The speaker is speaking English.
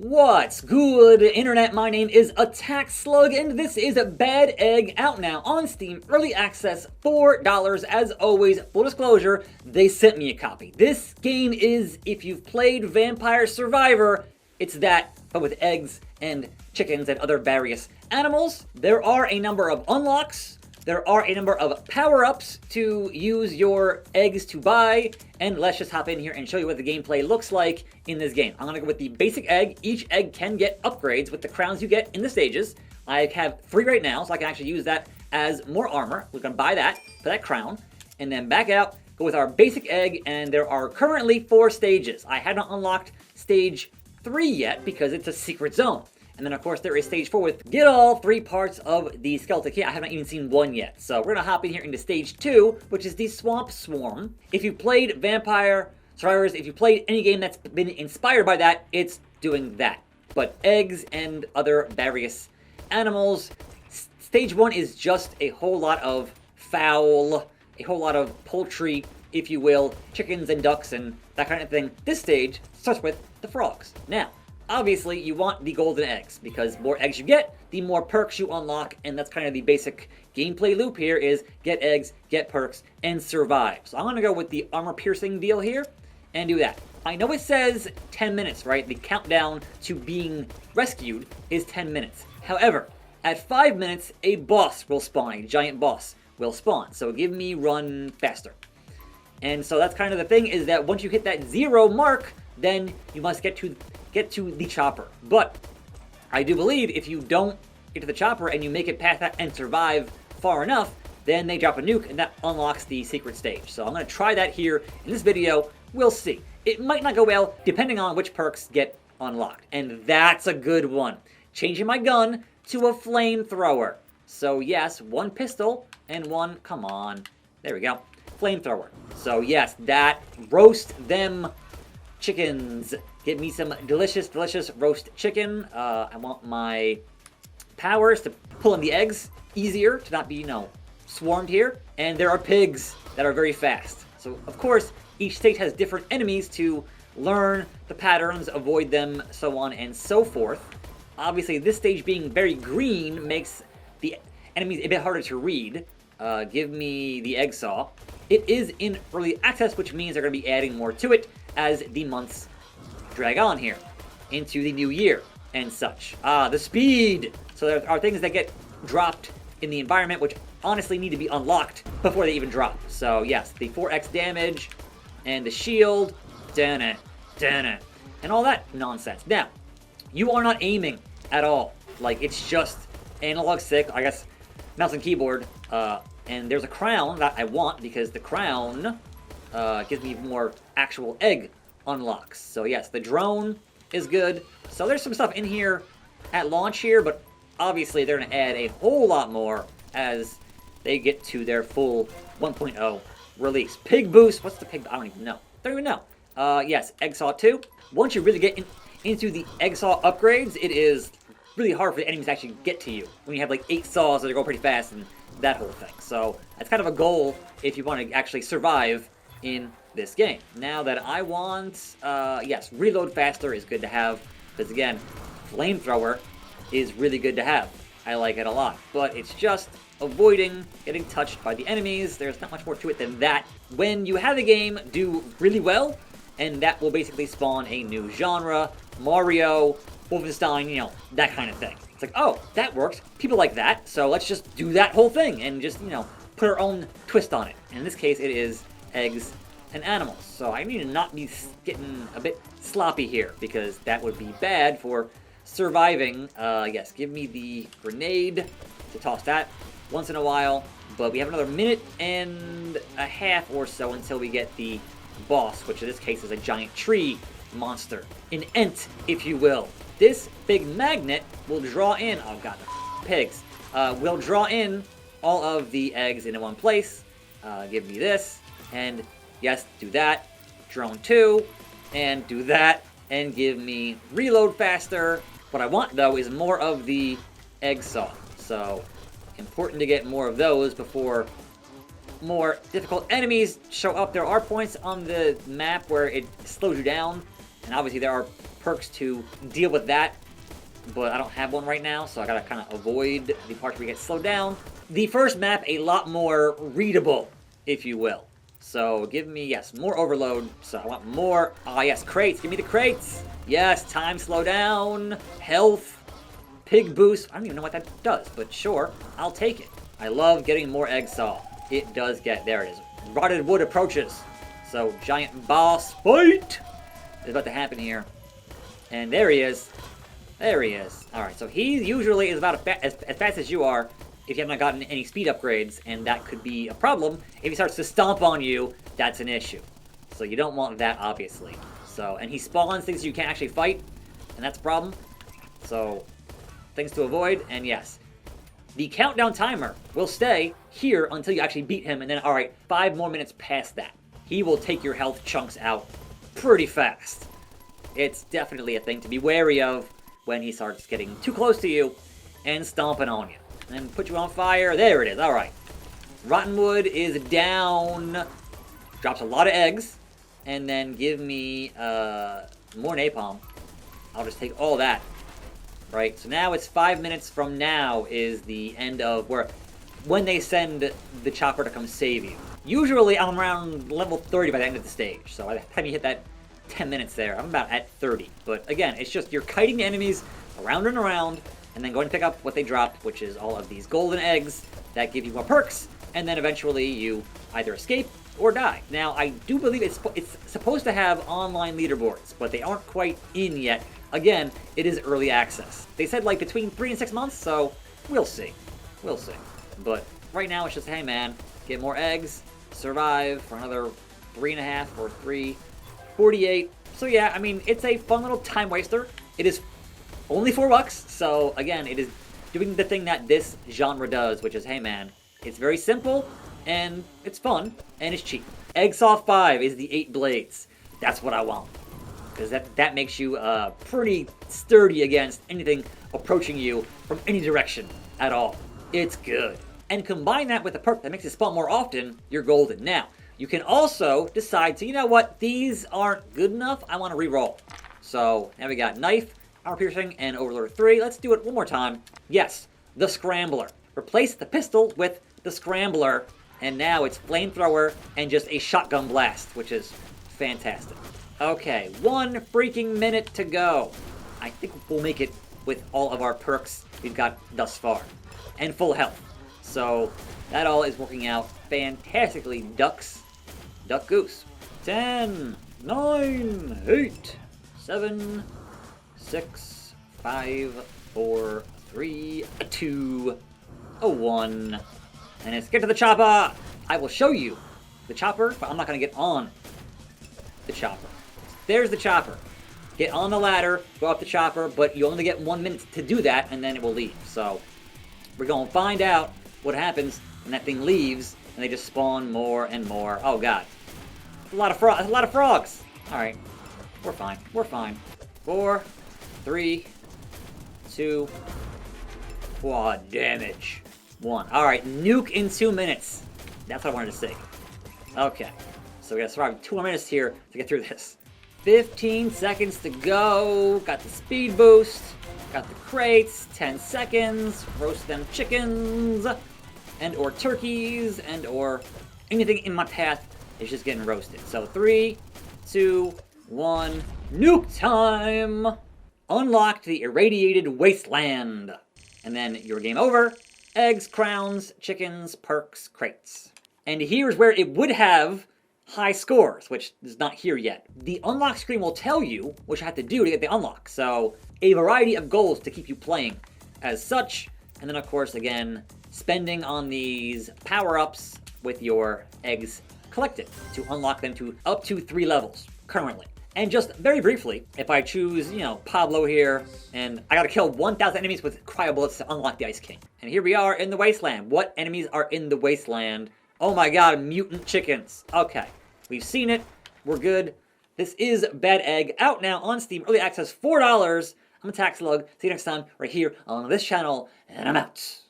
What's good, Internet? My name is attackslug, and this is Bad Egg, out now on Steam, early access, $4. As always, full disclosure, they sent me a copy. This game is, if you've played Vampire Survivor, it's that, but with eggs and chickens and other various animals. There are a number of unlocks. There are a number of power-ups to use your eggs to buy, and let's just hop in here and show you what the gameplay looks like in this game. I'm gonna go with the basic egg. Each egg can get upgrades with the crowns you get in the stages. I have 3 right now, so I can actually use that as more armor. We're gonna buy that for that crown, and then back out, go with our basic egg, and there are currently 4 stages. I have not unlocked stage 3 yet because it's a secret zone. And then, of course, there is stage 4 with get all 3 parts of the skeleton kit. I haven't even seen 1 yet. So we're going to hop in here into stage 2, which is the Swamp Swarm. If you played Vampire Survivors, if you played any game that's been inspired by that, it's doing that. But eggs and other various animals. Stage 1 is just a whole lot of fowl, a whole lot of poultry, if you will, chickens and ducks and that kind of thing. This stage starts with the frogs. Now, obviously, you want the golden eggs, because more eggs you get, the more perks you unlock, and that's kind of the basic gameplay loop here is get eggs, get perks, and survive. So I'm going to go with the armor-piercing deal here and do that. I know it says 10 minutes, right? The countdown to being rescued is 10 minutes. However, at 5 minutes, a boss will spawn, a giant boss will spawn. So give me run faster. And so that's kind of the thing, is that once you hit that 0 mark, then you must get to the chopper. But I do believe if you don't get to the chopper and you make it past that and survive far enough, then they drop a nuke and that unlocks the secret stage. So I'm going to try that here in this video. We'll see. It might not go well depending on which perks get unlocked. And that's a good one. Changing my gun to a flamethrower. So yes, 1 pistol and 1, come on, there we go, flamethrower. So yes, that roast them chickens. Get me some delicious, delicious roast chicken. I want my powers to pull in the eggs easier, to not be, swarmed here. And there are pigs that are very fast. So, of course, each stage has different enemies to learn the patterns, avoid them, so on and so forth. Obviously, this stage being very green makes the enemies a bit harder to read. Give me the egg saw. It is in early access, which means they're going to be adding more to it as the months drag on here into the new year and such. The speed. So there are things that get dropped in the environment which honestly need to be unlocked before they even drop. So yes, the 4x damage and the shield, and all that nonsense. Now, you are not aiming at all. Like, it's just analog stick, I guess, mouse and keyboard. And there's a crown that I want because the crown gives me more actual egg unlocks. So yes, the drone is good. So there's some stuff in here at launch here, but obviously they're going to add a whole lot more as they get to their full 1.0 release. Pig boost, what's the pig? I don't even know. Yes, egg saw 2. Once you really get into the egg saw upgrades, it is really hard for the enemies to actually get to you when you have like 8 saws that are going pretty fast and that whole thing. So that's kind of a goal if you want to actually survive in this game. Now that I want, yes, reload faster is good to have, because again, flamethrower is really good to have. I like it a lot, but it's just avoiding getting touched by the enemies. There's not much more to it than that. When you have the game do really well, and that will basically spawn a new genre, Mario, Wolfenstein, that kind of thing. It's like, oh, that works. People like that, so let's just do that whole thing and just, put our own twist on it. And in this case, it is eggs and animals. So I need to not be getting a bit sloppy here, because that would be bad for surviving. Yes, give me the grenade to toss that once in a while. But we have another minute and a half or so until we get the boss, which in this case is a giant tree monster. An ent, if you will. This big magnet will draw in, oh god, the pigs, will draw in all of the eggs into one place. Give me this, and yes, do that. Drone 2, and do that, and give me reload faster. What I want, though, is more of the egg saw. So, important to get more of those before more difficult enemies show up. There are points on the map where it slows you down, and obviously there are perks to deal with that, but I don't have one right now, so I gotta kind of avoid the parts where you get slowed down. The first map, a lot more readable, if you will. So give me, yes, more overload. So I want more, yes, crates, give me the crates. Yes, time slow down, health, pig boost. I don't even know what that does, but sure, I'll take it. I love getting more egg saw. It does get, there it is. Rotted wood approaches. So giant boss fight is about to happen here. And there he is. There he is. Alright, so he usually is about as fast as you are if you have not gotten any speed upgrades, and that could be a problem. If he starts to stomp on you, that's an issue. So you don't want that, obviously. So, and he spawns things you can't actually fight, and that's a problem. So, things to avoid, and yes. The countdown timer will stay here until you actually beat him, and then, alright, 5 more minutes past that. He will take your health chunks out pretty fast. It's definitely a thing to be wary of when he starts getting too close to you and stomping on you. And put you on fire. There it is. Alright. Rottenwood is down. Drops a lot of eggs. And then give me more napalm. I'll just take all that. Right? So now it's 5 minutes from now is the end of when they send the chopper to come save you. Usually I'm around level 30 by the end of the stage. So by the time you hit that 10 minutes there, I'm about at 30. But again, it's just you're kiting the enemies around and around, and then go and pick up what they dropped, which is all of these golden eggs that give you more perks, and then eventually you either escape or die. Now, I do believe it's supposed to have online leaderboards, but they aren't quite in yet. Again, it is early access. They said like between 3 and 6 months, so we'll see. We'll see. But right now it's just, hey man, get more eggs, survive for another 3.5 or 3.48. So yeah, I mean, it's a fun little time waster. It is only $4, so again, it is doing the thing that this genre does, which is, hey man, it's very simple, and it's fun, and it's cheap. Eggsaw 5 is the 8 blades. That's what I want. Because that makes you pretty sturdy against anything approaching you from any direction at all. It's good. And combine that with a perk that makes it spawn more often, you're golden. Now, you can also decide to, you know what, these aren't good enough, I want to re-roll. So, now we got knife, armor piercing, and overlord 3. Let's do it one more time. Yes, the scrambler. Replace the pistol with the scrambler, and now it's flamethrower and just a shotgun blast, which is fantastic. Okay, 1 freaking minute to go. I think we'll make it with all of our perks we've got thus far. And full health. So, that all is working out fantastically, ducks. Duck goose. 10, 9, 8, 7, 6, 5, 4, 3, 2, 1. And let's get to the chopper! I will show you the chopper, but I'm not going to get on the chopper. There's the chopper. Get on the ladder, go up the chopper, but you only get 1 minute to do that, and then it will leave. So, we're going to find out what happens when that thing leaves, and they just spawn more and more. Oh, God. A lot of frogs. All right. We're fine. We're fine. 4, 3, 2, quad damage. 1. All right. Nuke in 2 minutes. That's what I wanted to see. Okay. So we got to survive 2 more minutes here to get through this. 15 seconds to go. Got the speed boost. Got the crates. 10 seconds. Roast them chickens. And or turkeys. And or anything in my path is just getting roasted. So 3, 2, 1. Nuke time! Unlocked the irradiated wasteland. And then your game over. Eggs, crowns, chickens, perks, crates. And here's where it would have high scores, which is not here yet. The unlock screen will tell you what you have to do to get the unlock. So, a variety of goals to keep you playing as such. And then, of course, again, spending on these power-ups with your eggs collected to unlock them to up to 3 levels currently. And just very briefly, if I choose, Pablo here, and I gotta kill 1,000 enemies with cryo bullets to unlock the Ice King. And here we are in the wasteland. What enemies are in the wasteland? Oh my god, mutant chickens. Okay, we've seen it. We're good. This is Bad Egg, out now on Steam, early access, $4. I'm attackslug. See you next time, right here on this channel, and I'm out.